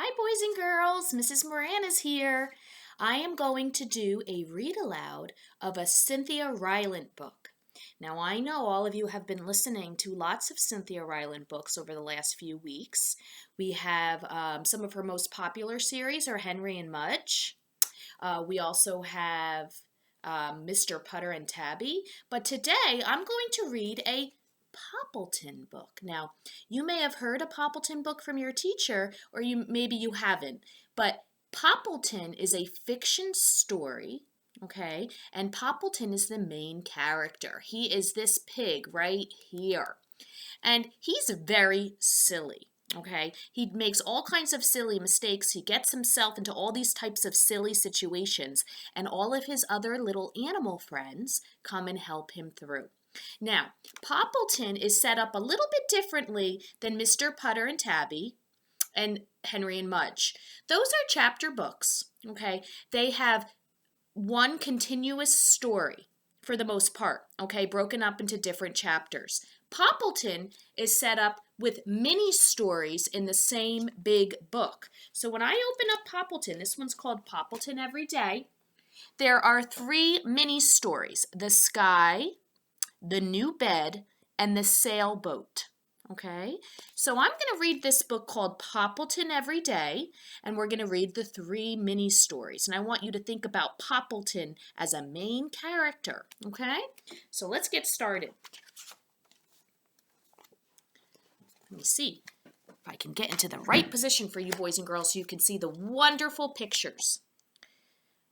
Hi, boys and girls. Mrs. Moran is here. I am going to do a read aloud of a Cynthia Rylant book. Now, I know all of you have been listening to lots of Cynthia Rylant books over the last few weeks. We have some of her most popular series are Henry and Mudge. We also have Mr. Putter and Tabby. But today I'm going to read a Poppleton book. Now, you may have heard a Poppleton book from your teacher, or maybe you haven't, but Poppleton is a fiction story, okay? And Poppleton is the main character. He is this pig right here. And he's very silly. Okay, he makes all kinds of silly mistakes. He gets himself into all these types of silly situations, and all of his other little animal friends come and help him through. Now, Poppleton is set up a little bit differently than Mr. Putter and Tabby and Henry and Mudge. Those are chapter books, okay? They have one continuous story for the most part, okay, broken up into different chapters. Poppleton is set up with mini stories in the same big book. So when I open up Poppleton, this one's called Poppleton Every Day, there are 3 mini stories: The Sky, The New Bed, and The Sailboat. Okay, so I'm going to read this book called Poppleton Every Day, and we're going to read the 3 mini stories. And I want you to think about Poppleton as a main character. Okay, so let's get started. Let me see if I can get into the right position for you boys and girls so you can see the wonderful pictures.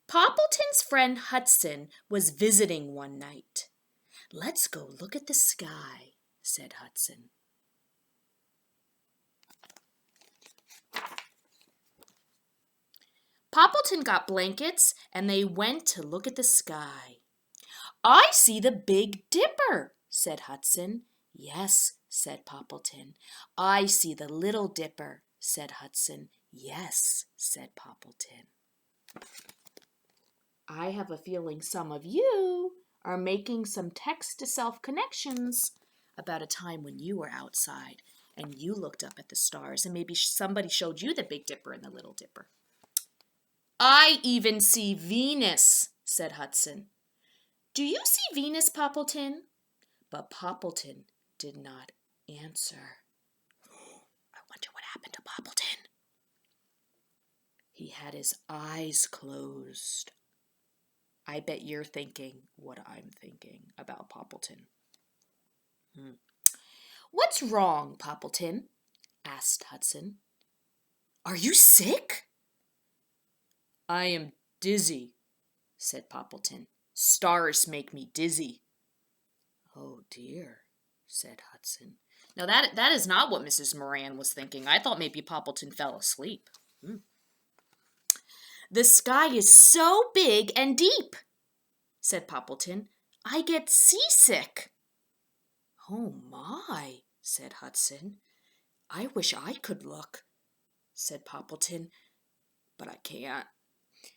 Poppleton's friend Hudson was visiting one night. "Let's go look at the sky," said Hudson. Poppleton got blankets and they went to look at the sky. "I see the Big Dipper," said Hudson. "Yes," said Poppleton. "I see the Little Dipper," said Hudson. "Yes," said Poppleton. I have a feeling some of you are making some text-to-self connections about a time when you were outside and you looked up at the stars and maybe somebody showed you the Big Dipper and the Little Dipper. "I even see Venus," said Hudson. "Do you see Venus, Poppleton?" But Poppleton did not answer. I wonder what happened to Poppleton. He had his eyes closed. I bet you're thinking what I'm thinking about Poppleton. "What's wrong, Poppleton?" asked Hudson. "Are you sick?" "I am dizzy," said Poppleton. "Stars make me dizzy." "Oh dear," said Hudson. Now that is not what Mrs. Moran was thinking. I thought maybe Poppleton fell asleep. "The sky is so big and deep," said Poppleton. "I get seasick." "Oh my," said Hudson. "I wish I could look," said Poppleton, "but I can't."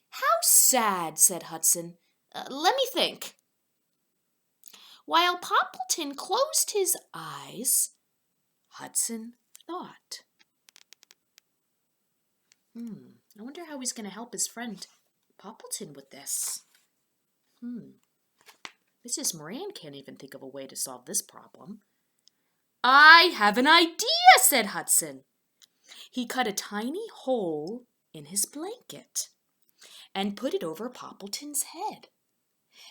"How sad," said Hudson. "Let me think." While Poppleton closed his eyes, Hudson thought. I wonder how he's going to help his friend Poppleton with this. Mrs. Moran can't even think of a way to solve this problem. "I have an idea," said Hudson. He cut a tiny hole in his blanket and put it over Poppleton's head.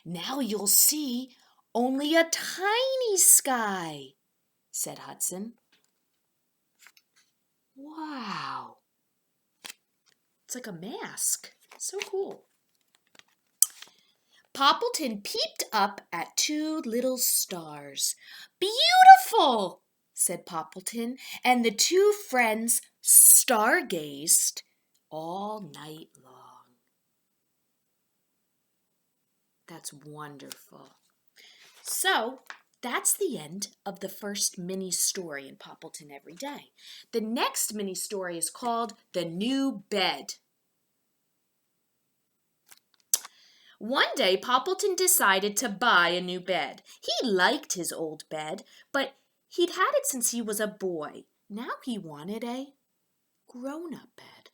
"Now you'll see only a tiny sky," said Hudson. Wow. It's like a mask. So cool. Poppleton peeped up at 2 little stars. "Beautiful," said Poppleton, and the 2 friends stargazed all night long. That's wonderful. So, that's the end of the first mini story in Poppleton Every Day. The next mini story is called The New Bed. One day, Poppleton decided to buy a new bed. He liked his old bed, but he'd had it since he was a boy. Now he wanted a grown-up bed.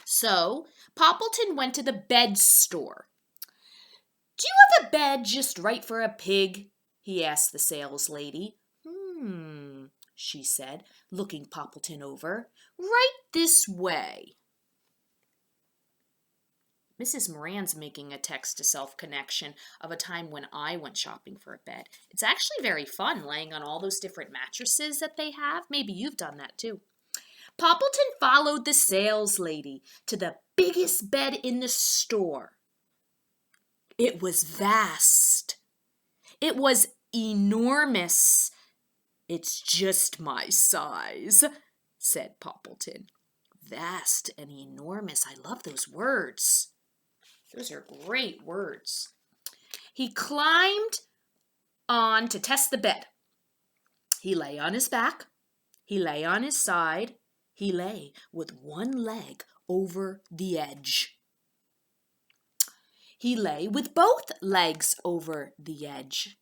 So, Poppleton went to the bed store. "Do you have a bed just right for a pig?" he asked the saleslady. She said, looking Poppleton over. "Right this way." Mrs. Moran's making a text-to-self connection of a time when I went shopping for a bed. It's actually very fun laying on all those different mattresses that they have. Maybe you've done that too. Poppleton followed the saleslady to the biggest bed in the store. It was vast. It was enormous. "It's just my size," said Poppleton. Vast and enormous. I love those words. Those are great words. He climbed on to test the bed. He lay on his back. He lay on his side. He lay with one leg over the edge. He lay with both legs over the edge.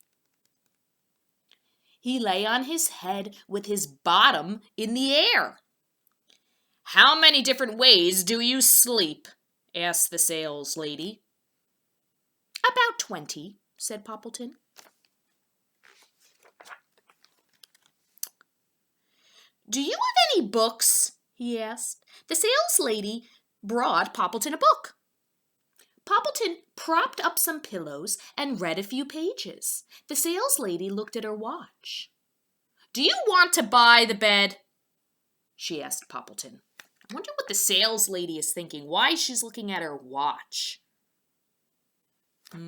He lay on his head with his bottom in the air. "How many different ways do you sleep?" asked the saleslady. "About 20, said Poppleton. "Do you have any books?" he asked. The saleslady brought Poppleton a book. Poppleton propped up some pillows and read a few pages. The saleslady looked at her watch. "Do you want to buy the bed?" she asked Poppleton. I wonder what the saleslady is thinking, why she's looking at her watch. "I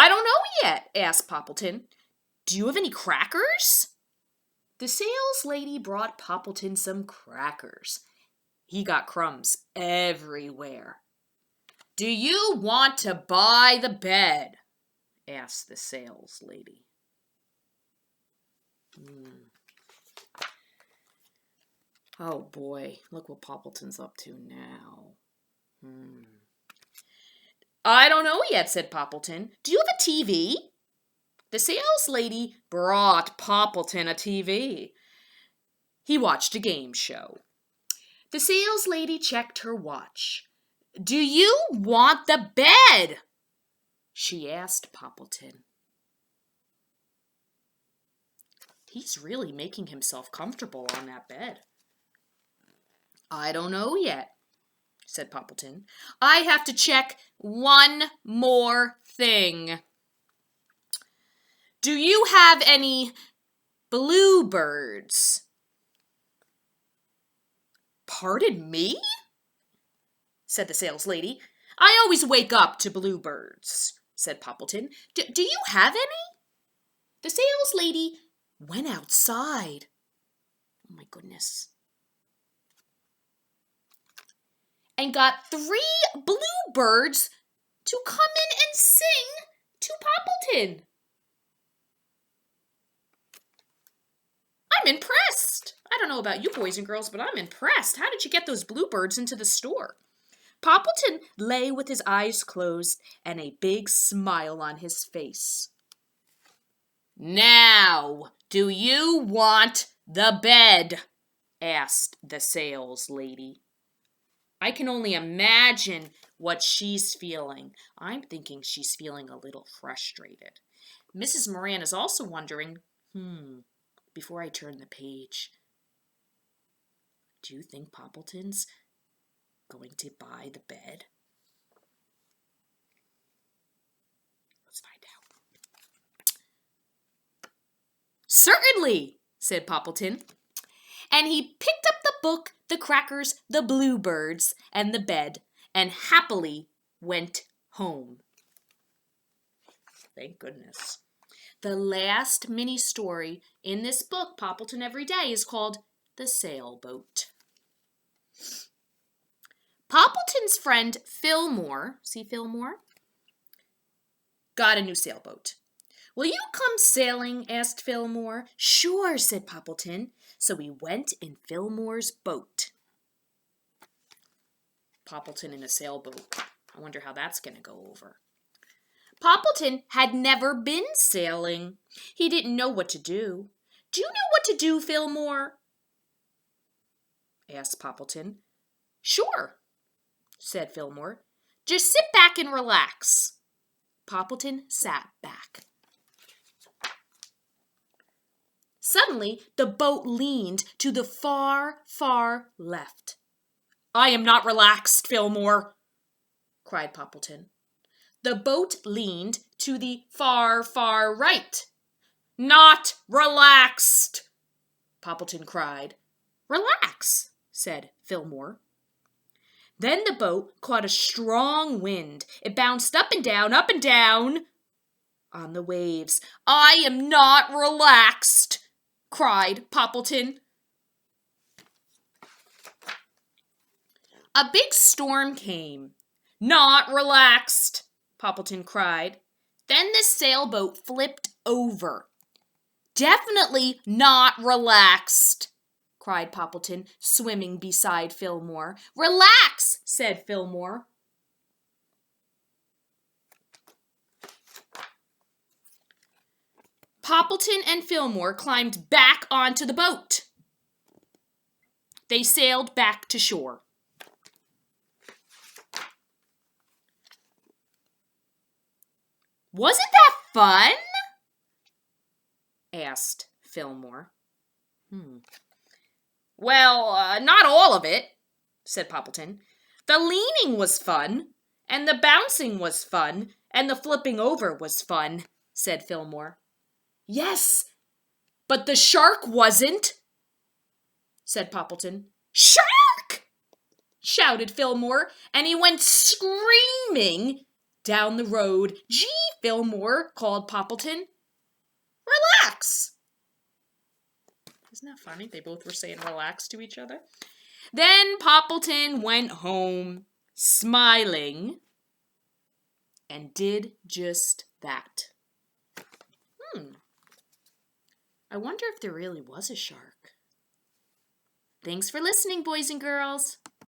don't know yet," asked Poppleton. "Do you have any crackers?" The saleslady brought Poppleton some crackers. He got crumbs everywhere. "Do you want to buy the bed?" asked the saleslady. Oh boy, look what Poppleton's up to now. "I don't know yet," said Poppleton. "Do you have a TV?" The saleslady brought Poppleton a TV. He watched a game show. The saleslady checked her watch. "Do you want the bed?" she asked Poppleton. He's really making himself comfortable on that bed. "I don't know yet," said Poppleton. "I have to check one more thing. Do you have any bluebirds?" "Pardon me?" said the saleslady. "I always wake up to bluebirds," said Poppleton. Do you have any?" The saleslady went outside. Oh my goodness. And got 3 bluebirds to come in and sing to Poppleton. I'm impressed. I don't know about you boys and girls, but I'm impressed. How did you get those bluebirds into the store? Poppleton lay with his eyes closed and a big smile on his face. "Now, do you want the bed?" asked the saleslady. I can only imagine what she's feeling. I'm thinking she's feeling a little frustrated. Mrs. Moran is also wondering, before I turn the page, do you think Poppleton's going to buy the bed? Let's find out. "Certainly," said Poppleton. And he picked up the book, the crackers, the bluebirds, and the bed, and happily went home. Thank goodness. The last mini story in this book, Poppleton Every Day, is called The Sailboat. Poppleton's friend Fillmore, see Fillmore, got a new sailboat. "Will you come sailing?" asked Fillmore. "Sure," said Poppleton. So he went in Fillmore's boat. Poppleton in a sailboat. I wonder how that's going to go over. Poppleton had never been sailing. He didn't know what to do. Do you know what to do, Fillmore? Asked Poppleton. Sure, said Fillmore. Just sit back and relax. Poppleton sat back. Suddenly, the boat leaned to the far, far left. I am not relaxed, Fillmore, cried Poppleton. The boat leaned to the far, far right. Not relaxed, Poppleton cried. Relax, said Fillmore. Then the boat caught a strong wind. It bounced up and down on the waves. I am not relaxed, cried Poppleton. A big storm came. Not relaxed, Poppleton cried. Then the sailboat flipped over. Definitely not relaxed, cried Poppleton, swimming beside Fillmore. Relax, said Fillmore. Poppleton and Fillmore climbed back onto the boat. They sailed back to shore. Wasn't that fun? Asked Fillmore. Well, not all of it, said Poppleton. The leaning was fun, and the bouncing was fun, and the flipping over was fun, said Fillmore. Yes, but the shark wasn't, said Poppleton. Shark! Shouted Fillmore, and he went screaming down the road. Gee, Fillmore, called Poppleton. Relax. Isn't that funny? They both were saying relax to each other. Then Poppleton went home, smiling, and did just that. I wonder if there really was a shark. Thanks for listening, boys and girls.